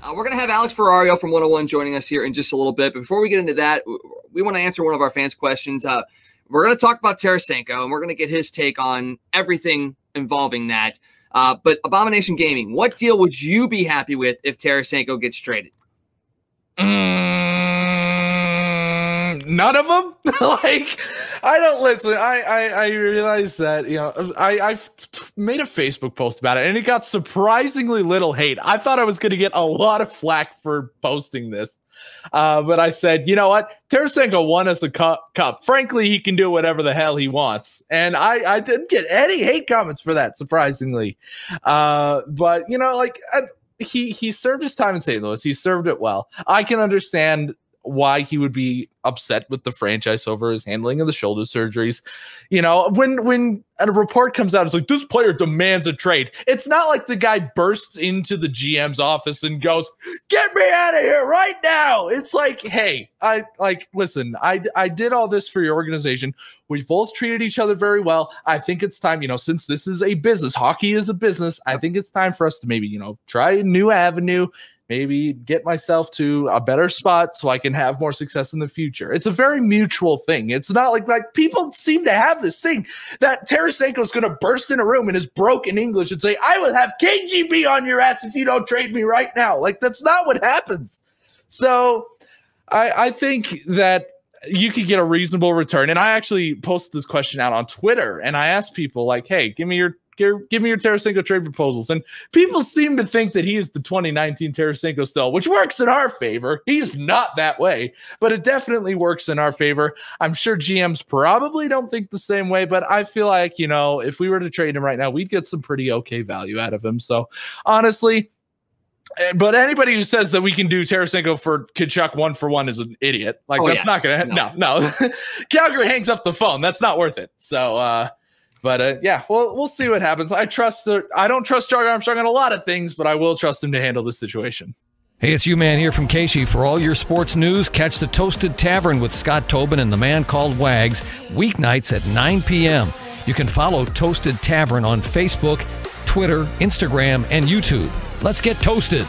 We're going to have Alex Ferrario from 101 joining us here in just a little bit. But before we get into that, we want to answer one of our fans' questions. We're going to talk about Tarasenko, and we're going to get his take on everything involving that. But Abomination Gaming, what deal would you be happy with if Tarasenko gets traded? None of them. Like, I don't listen. I realize that, you know, I've made a Facebook post about it and it got surprisingly little hate. I thought I was going to get a lot of flack for posting this. But I said, you know what? Tarasenko won us a cup. Frankly, he can do whatever the hell he wants. And I didn't get any hate comments for that, surprisingly. But, you know, like, he served his time in St. Louis. He served it well. I can understand why he would be upset with the franchise over his handling of the shoulder surgeries. You know, when a report comes out, it's like, this player demands a trade. It's not like the guy bursts into the GM's office and goes, get me out of here right now. It's like, hey, listen, I did all this for your organization. We've both treated each other very well. I think it's time, you know, since this is a business, hockey is a business, I think it's time for us to maybe, you know, try a new avenue, maybe get myself to a better spot so I can have more success in the future. It's a very mutual thing. It's not like people seem to have this thing that Tarasenko is going to burst in a room in his broken English and say, I will have KGB on your ass if you don't trade me right now. Like, that's not what happens. So I think that you could get a reasonable return. And I actually posted this question out on Twitter and I asked people like, hey, give me your Tarasenko trade proposals. And people seem to think that he is the 2019 Tarasenko still, which works in our favor. He's not that way, but it definitely works in our favor. I'm sure GMs probably don't think the same way, but I feel like, you know, if we were to trade him right now, we'd get some pretty okay value out of him. So honestly, but anybody who says that we can do Tarasenko for Tkachuk 1-for-1 is an idiot. Like, that's not going to, no. Calgary hangs up the phone. That's not worth it. So, But yeah, we'll see what happens. I don't trust Charlie Armstrong on a lot of things, but I will trust him to handle this situation. Hey, it's U-Man here from Casey. For all your sports news, catch the Toasted Tavern with Scott Tobin and the man called Wags, weeknights at 9 p.m. You can follow Toasted Tavern on Facebook, Twitter, Instagram, and YouTube. Let's get toasted.